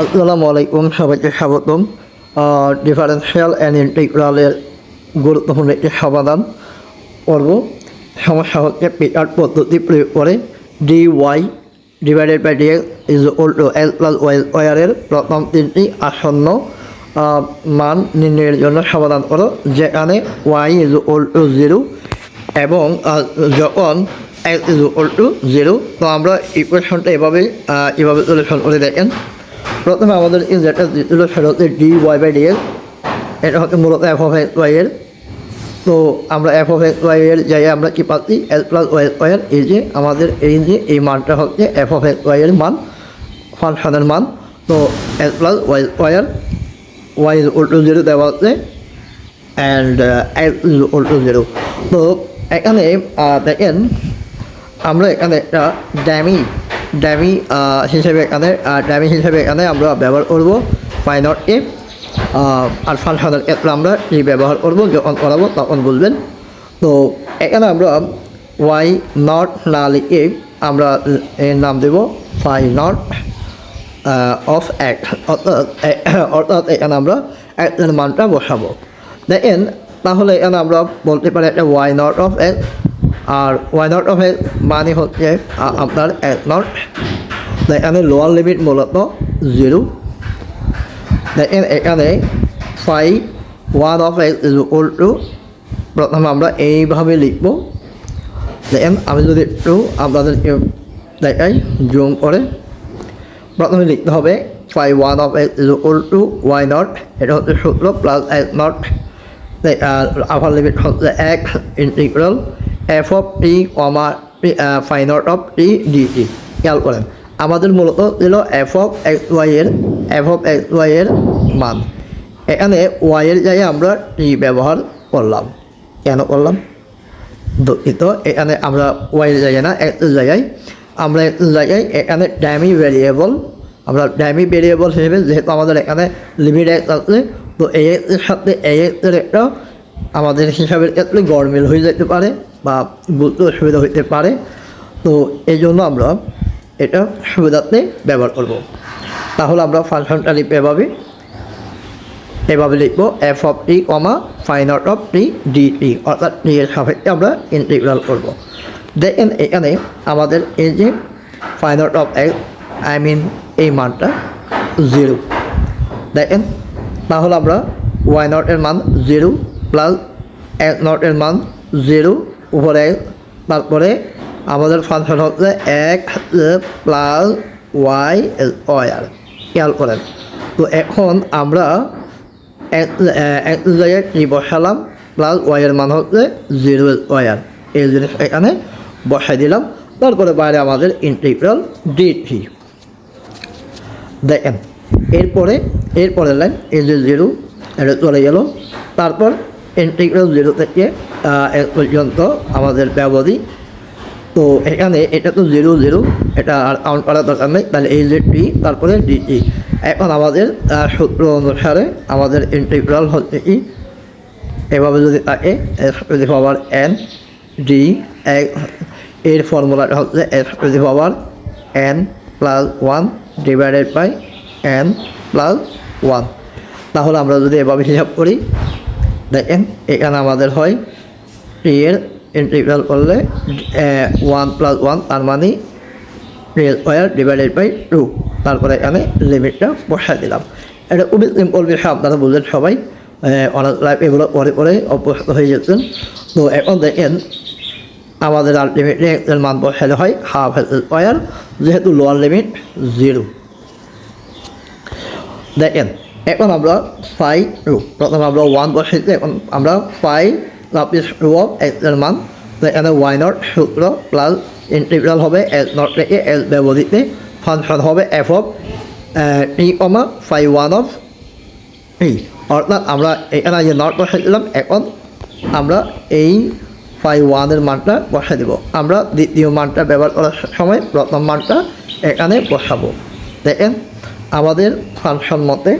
আসসালামু আলাইকুম, সবাইকে স্বাগতম। ডিফারেনশিয়াল অ্যান্ড ইন্টিগ্রালের গুরুত্বপূর্ণ একটি সমাধান করব। সমস্যা হচ্ছে পিটার পদ্ধতি প্রয়োগ করে d y divided by dx is equal to L plus y স্কোয়ারের প্রথম তিনটি আসন্ন মান নির্ণয়ের জন্য সমাধান করো, যেখানে ওয়াই ইজ ইকুয়াল টু 0 এবং যখন এক্স ইজ ইকুয়াল টু 0। তো আমরা ইকুয়েশনটা এভাবে সলিউশন করে দেখেন। প্রথমে আমাদের যেটা দিয়েছিল সেটা হচ্ছে ডি ওয়াই বাই ডিএক্স, এটা হচ্ছে মূলত এফ অফ এক্স ওয়াই এর। তো আমরা এফ অফ এক্স ওয়াই এর জায়গায় আমরা কী পাচ্ছি, এল প্লাস ওয়াই স্কোয়ার। এই যে আমাদের এই মানটা হচ্ছে এফ অফ এক্স ওয়াই এর মান, ফাংশনের মান। তো L plus Y square, Y is equal to 0 দেওয়া হচ্ছে, and X is equal to 0। তো এখানে দেখেন আমরা এখানে একটা ড্যামি হিসেবে এখানে আমরা ব্যবহার করবো ফাই নট এ, আর ফাংশনের ক্ষেত্রে আমরা এই ব্যবহার করবো। যখন করাবো তখন বুঝবেন। তো এখানে আমরা ওয়াই নট না লিখে আমরা এর নাম দেব ফাই নট অফ এক্স, অর্থাৎ এখানে আমরা এক্সের মানটা বসাবো। দেখেন তাহলে এখানে আমরা বলতে পারি একটা ওয়াই নট অফ এক্স, আর ওয়াই নট অফ এক্স মানে হচ্ছে আপনার এক্স নট। এখানে লোয়ার লিমিট মূলত 0। দেখেন এখানে phi one of x is equal to, প্রথমে আমরা এইভাবে লিখব। দেখেন আমি যদি একটু আপনাদেরকে দেখাই জুম করে, প্রথমে লিখতে হবে phi one of x is equal to Y nought, এটা হচ্ছে সূত্র, plus X nought, upper limit হচ্ছে X integral F of T comma phi not of T DT. খেয়াল করেন আমাদের মূলত ছিল এফ অফ এক্স ওয়াই এর মান। এখানে ওয়াইয়ের জায়গায় আমরা টি ব্যবহার করলাম। কেন করলাম দুঃখিত, এখানে আমরা ওয়াইয়ের জায়গায় না, এক্সের জায়গায় আমরা এখানে ড্যামি ভেরিয়েবল হিসেবে, যেহেতু আমাদের এখানে লিমিট এক্স আছে, তো এই এক্সের সাথে এই এক্সের একটা আমাদের হিসাবের ক্ষেত্রে গরমিল হয়ে যেতে পারে বা বুঝতে অসুবিধা হইতে পারে। তো এই জন্য আমরা এটা সুবিধাতে ব্যবহার করব। তাহলে আমরা ফাংশনটা লিখব এভাবে লিখব f of T comma phi not of T dt, অর্থাৎ টি এর সাপেক্ষে আমরা ইন্টিগ্রাল করব। দেখেন এখানে আমাদের এই যে ফাই নট অফ এক্স এই মানটা 0। দেখেন তাহলে আমরা ওয়াই নট এর মান 0 প্লাস এক্স নট এর মান 0 উপরে, তারপরে আমাদের ফাংশন হচ্ছে এক্স প্লাস ওয়াই স্কোয়ার। খেয়াল করেন। তো এখন আমরা এক্স জায়গায় কি বসালাম, প্লাস ওয়াইয়ের মান হচ্ছে 0 স্কোয়ার, এই জিনিস এখানে বসাই দিলাম। তারপরে বাইরে আমাদের ইন্টিগ্রাল ডিটি। দেখেন এরপরে লাইন এই যে 0 এটা চলে গেল। তারপর ইন্টিগ্রাল 0 থেকে এক পর্যন্ত আমাদের ব্যবধি। তো এখানে এটা তো 0 এটা আর কাউন্ট করার দরকার নেই, তাহলে এই যে টি তারপরে ডিটি। এখন আমাদের সূত্র অনুসারে আমাদের ইন্টিগ্রাল হচ্ছে কি, এভাবে যদি থাকে s to the power n d এর ফর্মুলাটা হচ্ছে s to the power n plus 1 divided by n plus 1। তাহলে আমরা যদি এভাবে হিসাব করি, দেখেন এখানে আমাদের হয় টি এর ইন্টিগ্রাল করলে 1 প্লাস 1, তার মানে স্কোয়ার ডিভাইডেড বাই 2। তারপরে এখানে লিমিটটা বসাই দিলাম। এটা খুবই সিম্পল বিষয়, আপনারা বুঝলেন সবাই, অনেক লাইফ এগুলো পরে অভ্যস্ত হয়ে যাচ্ছেন। তো এখন দেখেন আমাদের আলটিমেটলি এর মান বসালে হয় হাফ এক্স স্কোয়ার, যেহেতু লোয়ার লিমিট 0। দেখেন এখন আমরা ফাই টু, প্রথমে আমরা 1 বসাইছি, এখন আমরা ফাই লাপিস 2 অফ এক্স এর মান। তো এখানে ওয়াই নট সূত্র প্লাস ইন্টিগ্রাল হবে এক্স নট থেকে এক্স ব্যবধিতে, ফাংশন হবে F of T comma phi 1 of T. অর্থাৎ আমরা এখানে যে নট বসাই দিলাম, এখন আমরা এই ফাই 1 মানটা বসাই দেব। আমরা দ্বিতীয় মানটা ব্যবহার করার সময় প্রথম মানটা এখানে বসাবো। দেখেন আমাদের ফাংশন মতে।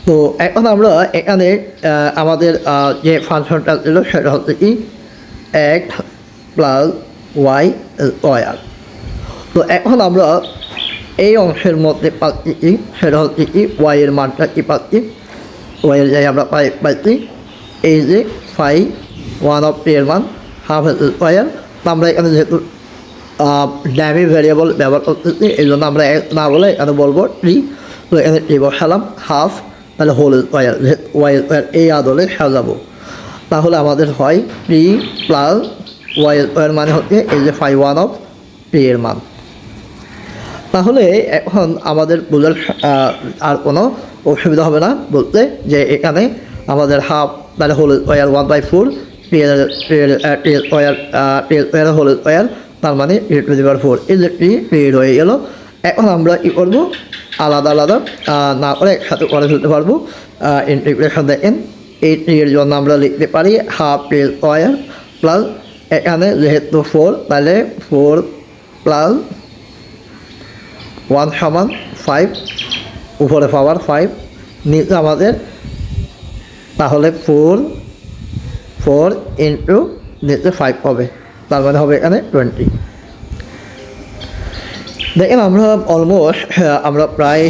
তো এখন আমরা এখানে আমাদের যে ফাংশনটা ছিল সেটা হচ্ছে কি এক্স প্লাস ওয়াই স্কোয়ার। তো এখন আমরা এই অংশের মধ্যে পাচ্ছি কি সেটা হচ্ছে কি ওয়াইয়ের মানটা কি পাচ্ছি ওয়াইয়ের জায়গায় আমরা পাচ্ছি এই যে 1 অফ টি এর মান হাফ স্কোয়ার। আমরা এখানে যেহেতু ড্যামি ভ্যারিয়েবল ব্যবহার করতেছি এই জন্য আমরা না বলে এখানে বলবো টি। তো এখানে টি বসালাম হাফ তাহলে হোল স্কোয়ার ওয়াই স্কোয়ার এই আদলে সাজাবো। তাহলে আমাদের হয় টি প্লাস ওয়াই স্কোয়ার মানে হচ্ছে এই যে 1 অফ টি এর মান। তাহলে এখন আমাদের বোঝার আর কোনো অসুবিধা হবে না বলতে যে এখানে আমাদের হাফ তাহলে হোল স্কোয়ার 1/4 টি স্কোয়ার হোল স্কোয়ার তার মানে e⁴ এই যে টি রয়ে গেল। এখন আমরা কী করবো আলাদা আলাদা না করে একসাথে করে ফেলতে পারবো। ইন্টিগ্রেশন দেখেন এই টি এর জন্য আমরা লিখতে পারি হাফ টি স্কোয়ার প্লাস এখানে যেহেতু 4 তাহলে 4 প্লাস 1 সমান 5 উপরে পাওয়ার 5 নিচে আমাদের তাহলে 4 ইন্টু নিচে 5 হবে তার মানে হবে এখানে 20। দেখেন আমরা অলমোস্ট আমরা প্রায়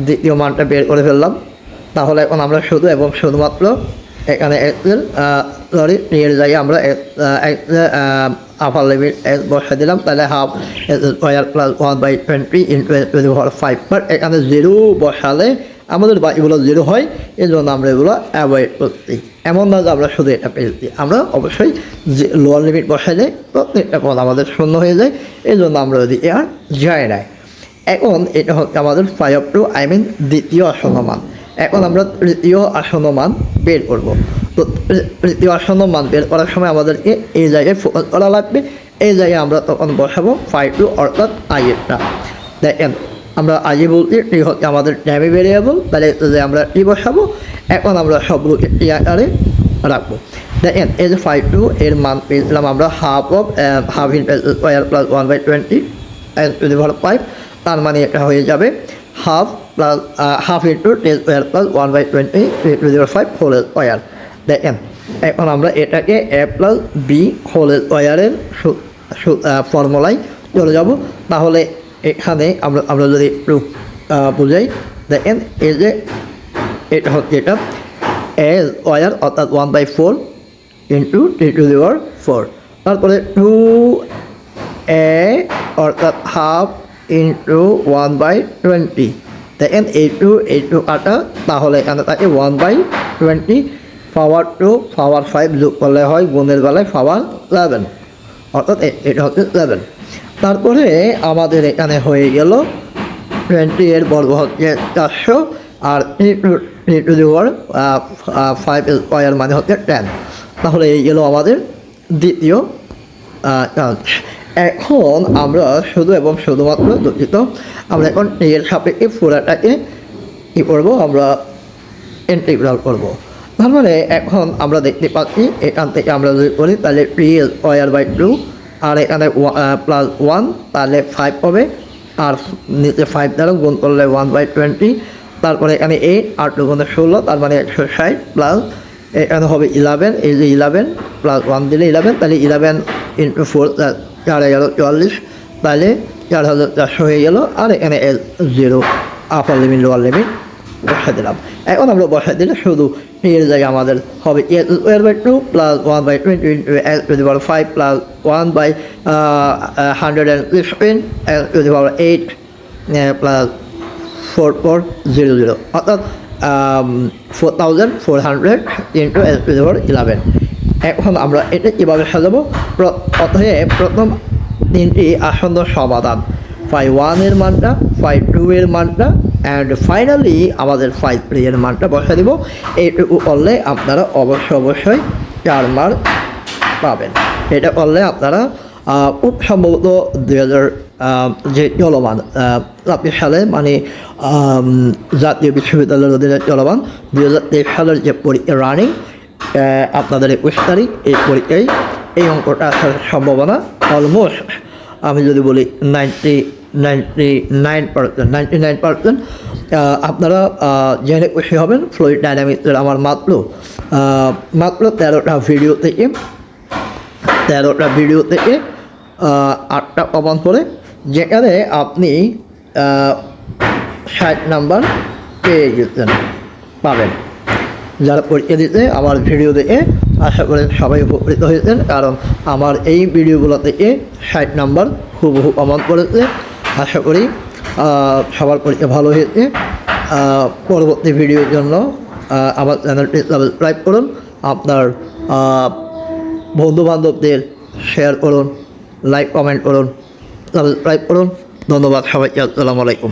দ্বিতীয় মানটা বের করে ফেললাম। তাহলে এখন আমরা শুধু এবং শুধুমাত্র এখানে এক্সেল এর জায়গায় আমরা আপার লিমিট এক্স বসে দিলাম তাহলে half square plus 1/20 into x 5 but এখানে 0 বসালে আমাদের বাকিগুলো 0 হয় এই জন্য আমরা এগুলো অ্যাভয়েড করছি। এমন না যে আমরা শুধু এটা পেয়েছি, আমরা অবশ্যই যে লোয়ার লিমিট বসাইলে প্রত্যেকটা পদ আমাদের শূন্য হয়ে যায় এই জন্য আমরা যদি আর যাই নাই। এখন এটা হচ্ছে আমাদের 5/2 দ্বিতীয় আসন্ন মান। এখন আমরা তৃতীয় আসন্ন মান বের করব। তো তৃতীয় আসন্ন মান বের করার সময় আমাদেরকে এই জায়গায় ফোকাস করা লাগবে। এই জায়গায় আমরা তখন বসাবো 5/2 অর্থাৎ আইয়েরটা। দেখেন আমরা আগে বলছি টি হচ্ছে আমাদের ড্যামি ভেরিয়েবল তাহলে যে আমরা টি বসাবো। এখন আমরা সবগুলোকে টি আকারে রাখবো। দেখেন এই যে 5/2 এর মান পেয়েছিলাম আমরা হাফ ইন্টু স্কোয়ার প্লাস 1/20 5 তার মানে এটা হয়ে যাবে half into T square plus 1/20 5 whole square. দেখেন এখন আমরা এটাকে এ প্লাস বি হোল স্কোয়ারের ফর্মুলায় চলে যাব। তাহলে এখানে আমরা যদি একটু বুঝাই দেখেন এই যে এটা হচ্ছে এটা এ স্কোয়ার অর্থাৎ 1/4 ইন্টু টি⁴ তারপরে 2a অর্থাৎ হাফ ইন্টু 1/20 দেখেন এই টু কাটা তাহলে এখানে থাকে 1/20 পাওয়ার 2 পাওয়ার 5 যোগ করলে হয় গুণের বেলায় পাওয়ার 11 অর্থাৎ এটা হচ্ছে 11। তারপরে আমাদের এখানে হয়ে গেল 20 এর বর্গ হচ্ছে 400 আর টি⁵ স্কোয়ার মানে হচ্ছে 10। তাহলে এই গেল আমাদের দ্বিতীয় কাজ। এখন আমরা শুধু এবং শুধুমাত্র দুঃখিত আমরা এখন টি এর সাপেক্ষে পুরাটাকে কী করবো আমরা ইন্টিগ্রাল করবো। তার মানে এখন আমরা দেখতে পাচ্ছি এখান থেকে আমরা যদি করি তাহলে টি²/2 আর এখানে +1 তাহলে 5 হবে আর নিচে 5 দ্বারা গুণ করলে 1/20 তারপরে এখানে 8 আর 2 গুণে 16 তার মানে 160 প্লাস এখানে হবে 11 এই যে 11 প্লাস 1 দিলে 11 তাহলে 11 ইন্টু 4 4,044 তাহলে 4,400 হয়ে গেল। আর এখানে 0 আপার লিমিট লোয়ার লিমিট বসাই দিলাম। এখন আমরা বসাই দিলে শুধু এর জায়গায় আমাদের হবে x² plus 1/20 into x⁵ plus 1/116 x⁸ plus 4400 অর্থাৎ 4400 ইন্টু x⁻11। এখন আমরা এটা কীভাবে সাজাবো? অতএব প্রথম তিনটি আসন্ন সমাধান 5/1 এর মানটা 5/2 এর মানটা অ্যান্ড ফাইনালি আমাদের 5/3 এর মানটা বসা দিব। এইটুকু করলে আপনারা অবশ্যই 4 মার্ক পাবেন। এটা করলে আপনারা খুব সম্ভবত 2000 যে চলমান আপনি সালে মানে জাতীয় বিশ্ববিদ্যালয়ের অধীনে চলমান 2023 সালের যে পরীক্ষা রানিং আপনাদের 21 তারিখ এই পরীক্ষায় এই অঙ্কটা আসার সম্ভাবনা অলমোস্ট আমি যদি বলি 99% আপনারা জেনে খুশি হবেন। ফ্লুইড ডাইনামিক্সের আমার মাত্র 13টা ভিডিও থেকে 8টা কমন করে যেখানে আপনি 60 নাম্বার পেয়ে গেছেন, পাবেন। যারা পরীক্ষা দিতে আমার ভিডিও দেখে আশা করি সবাই উপকৃত হয়েছেন, কারণ আমার এই ভিডিওগুলো থেকে 60 নাম্বার হুবহু কমন করেছে। আশা করি সবার পরীক্ষা ভালো হয়েছে। পরবর্তী ভিডিওর জন্য আমার চ্যানেলটি সাবস্ক্রাইব করুন, আপনার বন্ধুবান্ধবদের শেয়ার করুন, লাইক কমেন্ট করুন, সাবস্ক্রাইব করুন। ধন্যবাদ সবাইকে। আসসালামু আলাইকুম।